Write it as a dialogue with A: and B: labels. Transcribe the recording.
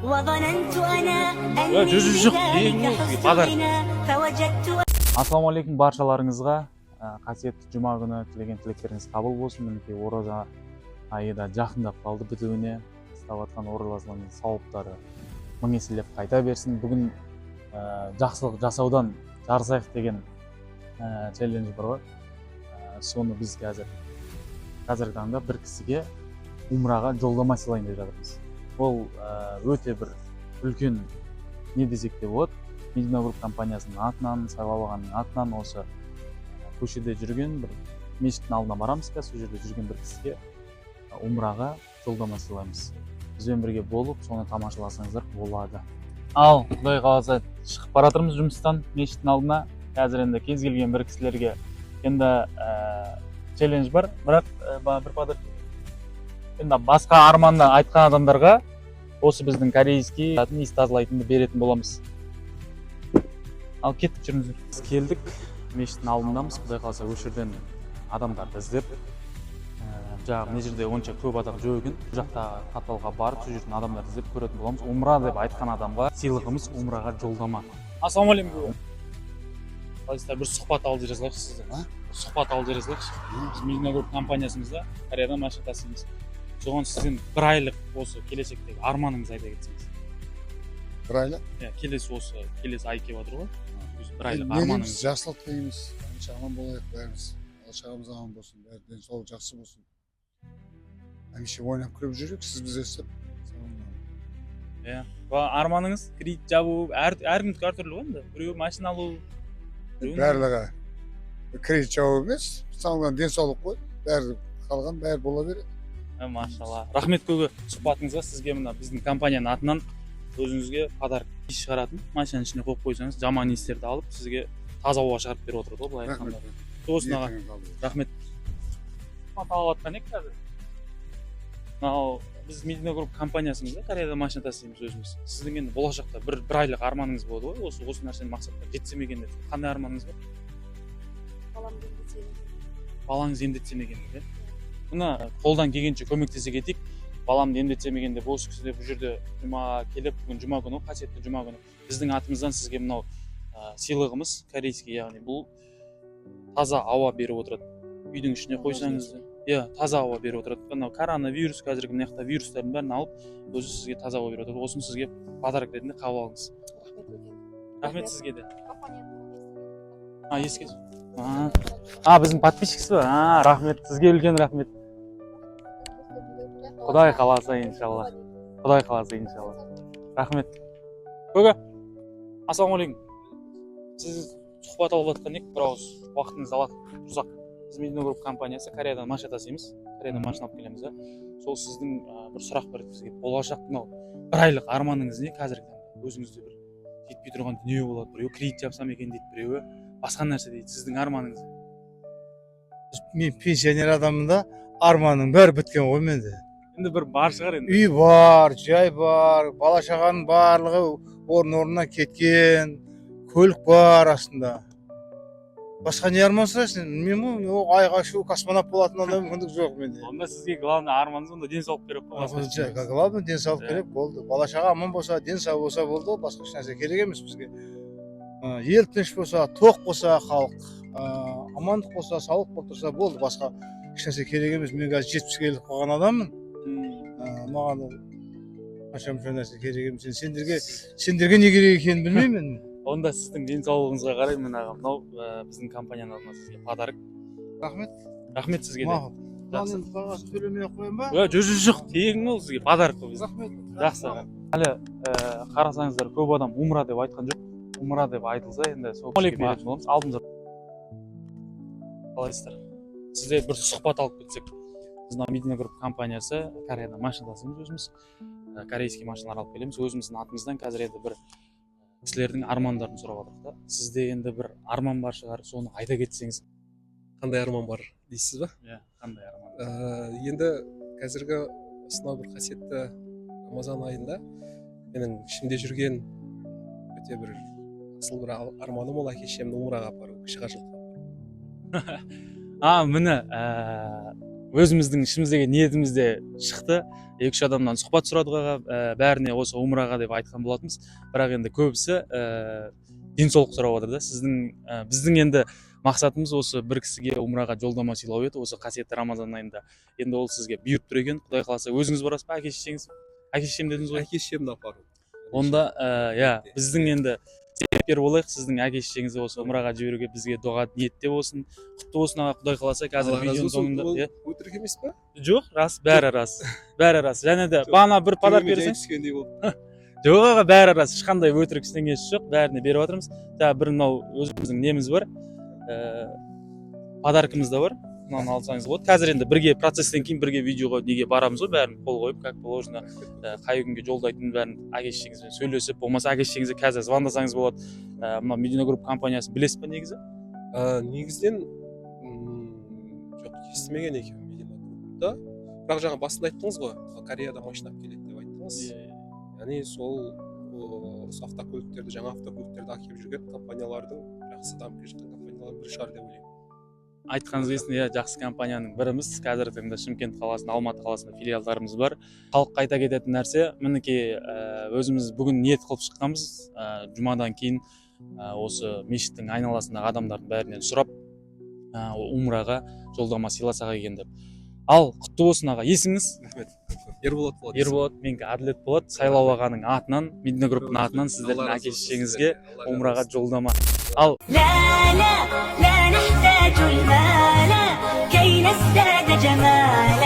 A: وظننت أنا
B: Ya
A: أني
B: жүз жүз
A: بذلك حصن فوجدت
B: Ассалаумалейкум баршаларыңызға. Қасиетті жұма күні тілеген тілектеріңіз қабыл болсын. Мінекей ораза айы да жақындап қалды бітуіне. Ұстап жатқан оразаның сауаптары мың еселеп қайта берсін. Бүгін жақсылық жасаудан жарысайық деген челлендж бар ғой. Соны біз қазіргі таңда бір кісіге умраға жолдама сыйлайын деп жатырмыз. Ол өте бір үлкен не десек те болады. Медина Груп компаниясының атынан, сайлап алғанның атынан осы көшеде жүрген бір мешіттің алдына барамыз, сол жерде жүрген бір кісіге умраға жолдама сыйлаймыз. Бізбен бірге болып, соны тамашаласаңыздар болады. Ал, құдай қаласа шығып бара жатырмыз жұмыстан мешіттің алдына. Қазір енді кез келген бір кісілерге енді челлендж бар, бірақ бір падыр енді басқа арманды айтқан адамдарға осы біздің корейский иіс тазалайтынды беретін боламыз. Ал кеттік, жүріңіздер. Біз келдік, мешіттің алдындамыз. Құдай қаласа осы жерден адамдарды іздеп, жаңағы мына жерде онша көп адам жоқ екен. Бұл жақта каталға барып, сол жерден адамдарды іздеп көретін боламыз. Умра деп айтқан адамға сыйлығымыз умраға жолдама. Ассалаумалейкум. Қалайсыздар, бір сұхбат алып жазылайықшы сізден. Сұхбат алып жазылайықшы. Біз Медина Груп компаниясымызда Кореяда машина тасимыз. Соған сізден бір айлық осы келешектегі арманыңызды айта кетсеңіз.
C: Бір айлық?
B: Келесі ай келіп жатыр ғой. Бір айлық
C: Негіміз
B: арманыңыз.
C: жақсылық дейміз. Аман болайық бәріміз. Алашағымыз аман болсын, бәрі денсаулық жақсы болсын. Әмеше ойнап күліп жүрейік, сіз біз естіп.
B: Арманыңыз кредит жабу, әркімдікі әртүрлі ғой енді. Біреу машина алу.
C: Барлығы кредит жабу емес, салған денсаулық қой. Бәрі қалған, бәрі бола береді.
B: Машалла. Рахмет көге сұхбатыңызға. Сізге мына біздің компанияның атынан өзіңізге подарок иіс шығаратын машинаның ішіне қойып қойсаңыз, жаман иістерді алып, сізге таза ауа шығарып беріп отырады ғой, былай айтқанда. Осынаға рахмет. Алып жатқан ек қазір. Мынау біз Медина Груп компаниясымыз, Кореяда машина тасимыз өзіміз. Сіздің енді болашақта бір айлық арманыңыз болады ғой, осы нәрсенің мақсатқа жетсем екен деп. Қандай арманыңыз бар? Балаңыз емдетсем екен деп. Мына қолдан келгенше көмектесе кетейік. Баламды емдетсем екен деп осы кісі бұл жерде жұма келіп, бүгін жұма күні, қасиетті жұма күні. Біздің атымыздан сізге мынау сыйлығымыз корейский, яғни бұл таза ауа беріп отырады. Үйдің ішіне қойсаңыз, таза ауа беріп отырады. Мынау коронавирус, қазіргі мына жақта вирустардың бәрін алып, өзі сізге таза ауа беріп отырады. Осыны сізге подарок ретінде қабыл алыңыз. Рахмет сізге де. Еске. Біздің подписчиксіз ба? Рахмет, сізге үлкен рахмет. Құдай қаласа иншалла. Рахмет. Көге, ассалаумалейкум. Сіз сұхбат алып жатқан ек, бір ауыз уақытыңызды алады. Ұзақ. Біз Медина Груп компаниясы Кореядан машина тасимыз. Кореядан машина алып келеміз. Сол сіздің бір сұрақ бар бізге. Болашақ мынау бір айлық арманыңыз не қазіргі таңда? Өзіңізде бір жетпей тұрған дүние болады. Біреу кредит жапсам екен дейді, біреуі басқа нәрсе дейді. Сіздің арманыңыз?
D: Мен пенсионер адаммын да, арманың бәрі біткен ғой менде.
B: Енді бір бар шығар енді.
D: Үй бар, жай бар, бала шағаның барлығы орнына кеткен, көлік бар астында. Басқа не арман сұрайсың? Білмеймін, айға шу космонавт болатын адам мүмкіндік жоқ менде.
B: Онда сізге главный арманыңыз онда денсаулық керек қой.
D: Главный денсаулық керек болды. Бала шаға аман болса, денсаулық болса болды, басқа ешнәрсе керек емес бізге. Ел тыныш болса, тоқ болса халық, амандық болса, саулық болып тұрса болды, басқа ешнәрсе керек емес. Мен қазір 70 келіп қалған адаммын. Маған қанша нәрсе керек емес. Сендерге не керек екенін білмеймін.
B: Онда сіздің денсаулығыңызға қарай мен ағам, мынау біздің компанияның атынан сізге подарок. Рахмет сізге де.
D: Жақсы. Бағасын төлемей қояйын ба?
B: Жоқ, тегін ол сізге подарок қой.
D: Рахмет.
B: Жақсы. Әлі қарасаңыздар, көп адам умра деп айтқан жоқ. Умра деп айтылса, енді сол кісіге беретін боламыз. Алдымызда. Қалайсыздар? Сізде бір сұхбат алып кетсек. Біз Медина Груп компаниясы Кореяда машина тасимыз өзіміз. Корейский машиналар алып келеміз. Өзіміздің атымыздан қазір енді бір кісілердің армандарын сұрап жатырмыз да. Сізде енді бір арман бар шығар, соны айта кетсеңіз.
E: Қандай арман бар дейсіз ба?
B: Қандай арман?
E: Енді қазіргі осынау бір қасиетті Рамазан айында менің ішімде жүрген өте бір асыл бір арманым ол әке-шешемді умраға апару, кіші қажылыққа.
B: Міне өзіміздің ішіміздегі ниетімізде шықты. 2-3 адамнан сұхбат сұрадық аға, бәріне осы умраға деп айтқан болатынбыз. Бірақ енді көбісі денсаулық сұрап отыр да. Біздің енді мақсатымыз осы бір кісіге умраға жолдама сыйлау еді, осы қасиетті Рамазан айында. Енді ол сізге бұйырып тұр екен, Құдай қаласа өзіңіз барасыз ба, әке-шешеңіз? Әке-шешем дедіңіз ғой?
E: Әке-шешемді апару.
B: Онда біздің енді себепкер болайық, сіздің әке-шешеңізді осы умраға жіберуге бізге дұға ниетте болсын. Құтты болсын аға, Құдай қаласа. Қазір видеоның соңында
E: өтірік емес па?
B: жоқ, рас, бәрі рас. Бәрі рас. Және де бағана бір подарок берсең.
E: Түскендей болды.
B: Жоқ аға, бәрі рас. Ешқандай өтірік ештеңесі жоқ. Бәріне беріп жатырмыз. Бір мынау өзіміздің неміз бар. Подаркымыз да бар. Мынаны алсаңыз болады. Қазір енді бірге процесстен кейін бірге видеоға неге барамыз ғой, бәрін қол қойып, как положено, қай күнге жолдайтын бәрін әке-шешеңізбен сөйлесіп, болмаса әке-шешеңізге қазір звондасаңыз болады. Мына Медина Групп компаниясын білесіз ба негізі?
E: Негізден жоқ, естімеген екен Медина Группта. Бірақ жаңа басында айттыңыз ғой, Кореяда машина келеді деп айттыңыз. Яғни сол автокөліктерді, жаңа автокөліктерді әкеліп жүрген компаниялардың жақсы дамып келе жатқан компаниялардың бірі шығар деп ойлаймын.
B: Айтқаныңыз келсін, жақсы компанияның біріміз. Қазіргі таңда Шымкент қаласында, Алматы қаласында филиалдарымыз бар. Халық қайта кететін нәрсе, мінекей өзіміз бүгін ниет қылып шыққанбыз. Жұмадан кейін осы мешіттің айналасындағы адамдардың бәрінен сұрап, умраға жолдама сыйласақ екен деп. Ал құтты болсын аға. Есіміңіз?
E: Ерболат болады.
B: Ерболат, менікі Әділет болады. Сайлау ағаның атынан, Медина Групптың атынан сіздердің әке-шешеңізге умраға жолдама. Ал
A: لا نحتاج المال كي نزداد جمالا